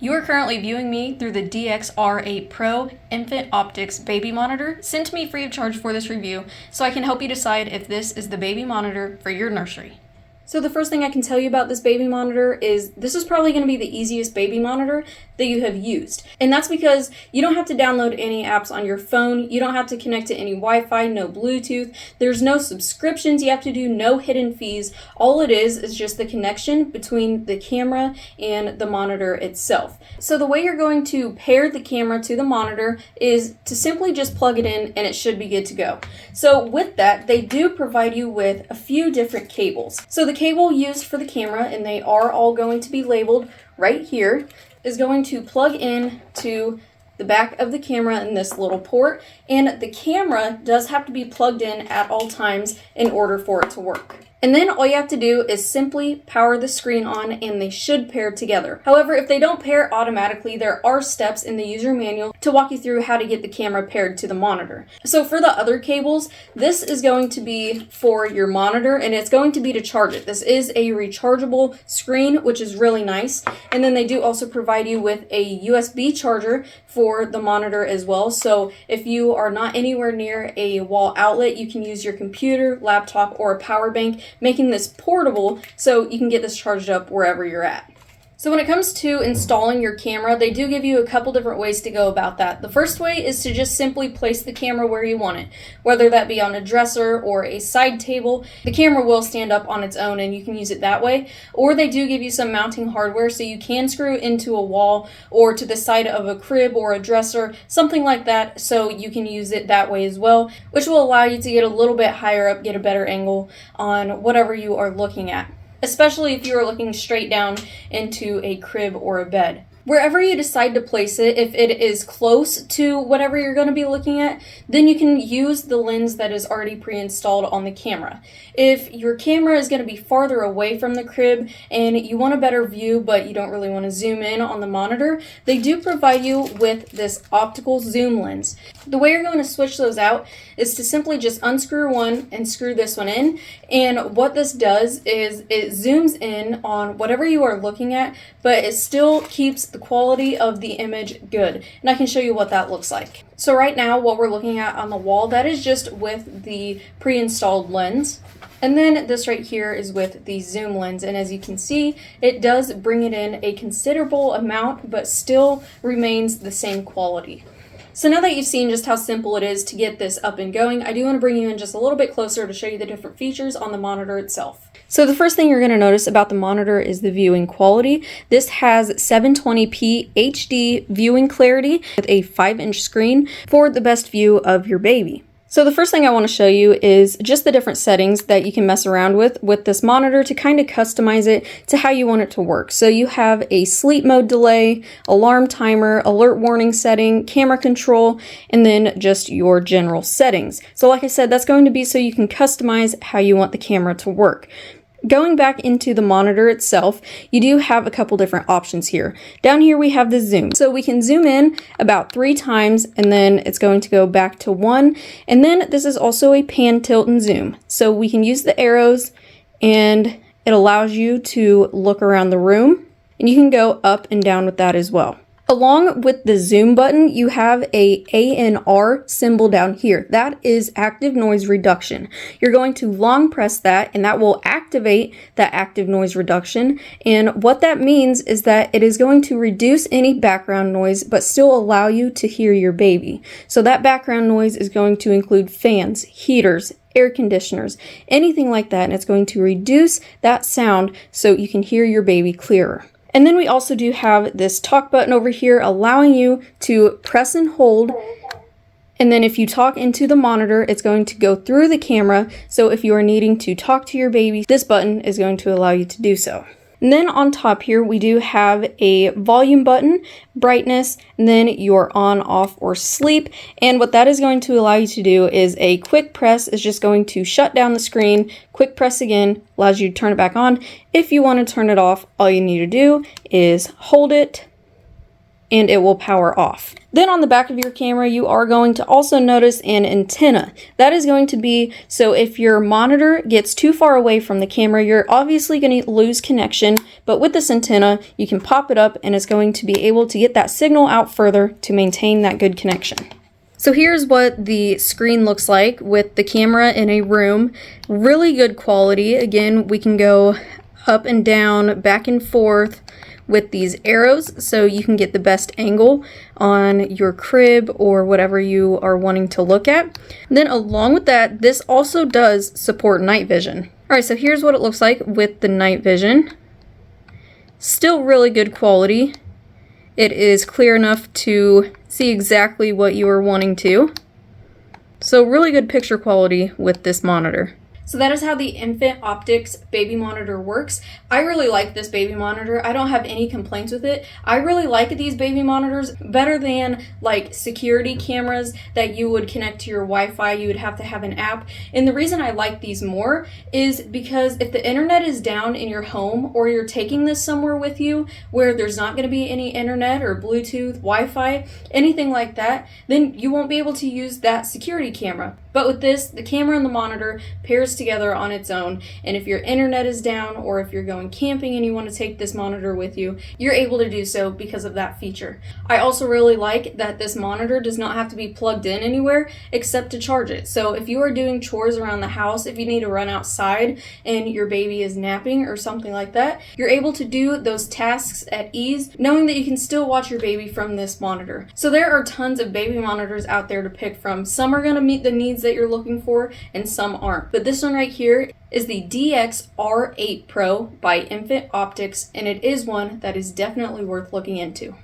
You are currently viewing me through the DXR-8 Pro Infant Optics Baby Monitor, sent to me free of charge for this review, so I can help you decide if this is the baby monitor for your nursery. So the first thing I can tell you about this baby monitor is this is probably going to be the easiest baby monitor that you have used. And that's because you don't have to download any apps on your phone, you don't have to connect to any Wi-Fi, no Bluetooth, there's no subscriptions you have to do, no hidden fees. All it is just the connection between the camera and the monitor itself. So the way you're going to pair the camera to the monitor is to simply just plug it in and it should be good to go. So with that, they do provide you with a few different cables. So the cable used for the camera, and they are all going to be labeled right here, is going to plug in to the back of the camera in this little port, and the camera does have to be plugged in at all times in order for it to work. And then all you have to do is simply power the screen on and they should pair together. However, if they don't pair automatically, there are steps in the user manual to walk you through how to get the camera paired to the monitor. So for the other cables, this is going to be for your monitor and it's going to be to charge it. This is a rechargeable screen, which is really nice. And then they do also provide you with a USB charger for the monitor as well. So if you are not anywhere near a wall outlet, you can use your computer, laptop, or a power bank, making this portable so you can get this charged up wherever you're at. So when it comes to installing your camera, they do give you a couple different ways to go about that. The first way is to just simply place the camera where you want it, whether that be on a dresser or a side table. The camera will stand up on its own and you can use it that way. Or they do give you some mounting hardware so you can screw it into a wall or to the side of a crib or a dresser, something like that, so you can use it that way as well, which will allow you to get a little bit higher up, get a better angle on whatever you are looking at, especially if you are looking straight down into a crib or a bed. Wherever you decide to place it, if it is close to whatever you're going to be looking at, then you can use the lens that is already pre-installed on the camera. If your camera is going to be farther away from the crib and you want a better view but you don't really want to zoom in on the monitor, they do provide you with this optical zoom lens. The way you're going to switch those out is to simply just unscrew one and screw this one in, and what this does is it zooms in on whatever you are looking at, but it still keeps the quality of the image good, and I can show you what that looks like. So right now what we're looking at on the wall, that is just with the pre-installed lens. And then this right here is with the zoom lens, and as you can see, it does bring it in a considerable amount, but still remains the same quality. So now that you've seen just how simple it is to get this up and going, I do want to bring you in just a little bit closer to show you the different features on the monitor itself. So the first thing you're going to notice about the monitor is the viewing quality. This has 720p HD viewing clarity with a 5-inch screen for the best view of your baby. So the first thing I want to show you is just the different settings that you can mess around with this monitor to kind of customize it to how you want it to work. So you have a sleep mode delay, alarm timer, alert warning setting, camera control, and then just your general settings. So like I said, that's going to be so you can customize how you want the camera to work. Going back into the monitor itself, you do have a couple different options here. Down here we have the zoom. So we can zoom in about 3 times and then it's going to go back to 1. And then this is also a pan, tilt, and zoom. So we can use the arrows and it allows you to look around the room, and you can go up and down with that as well. Along with the zoom button, you have a ANR symbol down here. That is active noise reduction. You're going to long press that and that will activate that active noise reduction. And what that means is that it is going to reduce any background noise but still allow you to hear your baby. So that background noise is going to include fans, heaters, air conditioners, anything like that, and it's going to reduce that sound so you can hear your baby clearer. And then we also do have this talk button over here allowing you to press and hold, and then if you talk into the monitor, it's going to go through the camera, so if you are needing to talk to your baby, this button is going to allow you to do so. And then on top here, we do have a volume button, brightness, and then your on, off, or sleep. And what that is going to allow you to do is a quick press is just going to shut down the screen. Quick press again allows you to turn it back on. If you want to turn it off, all you need to do is hold it and it will power off. Then on the back of your camera, you are going to also notice an antenna. That is going to be, so if your monitor gets too far away from the camera, you're obviously going to lose connection, but with this antenna, you can pop it up and it's going to be able to get that signal out further to maintain that good connection. So here's what the screen looks like with the camera in a room. Really good quality. Again, we can go up and down, back and forth with these arrows so you can get the best angle on your crib or whatever you are wanting to look at. Then along with that, this also does support night vision. Alright, so here's what it looks like with the night vision. Still really good quality. It is clear enough to see exactly what you are wanting to. So really good picture quality with this monitor. So that is how the Infant Optics baby monitor works. I really like this baby monitor. I don't have any complaints with it. I really like these baby monitors better than like security cameras that you would connect to your Wi-Fi. You would have to have an app. And the reason I like these more is because if the internet is down in your home or you're taking this somewhere with you where there's not going to be any internet or Bluetooth, Wi-Fi, anything like that, then you won't be able to use that security camera. But with this, the camera and the monitor pairs together on its own, and if your internet is down or if you're going camping and you want to take this monitor with you, you're able to do so because of that feature. I also really like that this monitor does not have to be plugged in anywhere except to charge it. So if you are doing chores around the house, if you need to run outside and your baby is napping or something like that, you're able to do those tasks at ease, knowing that you can still watch your baby from this monitor. So there are tons of baby monitors out there to pick from. Some are going to meet the needs that you're looking for and some aren't. But this one right here is the DXR-8 Pro by Infant Optics, and it is one that is definitely worth looking into.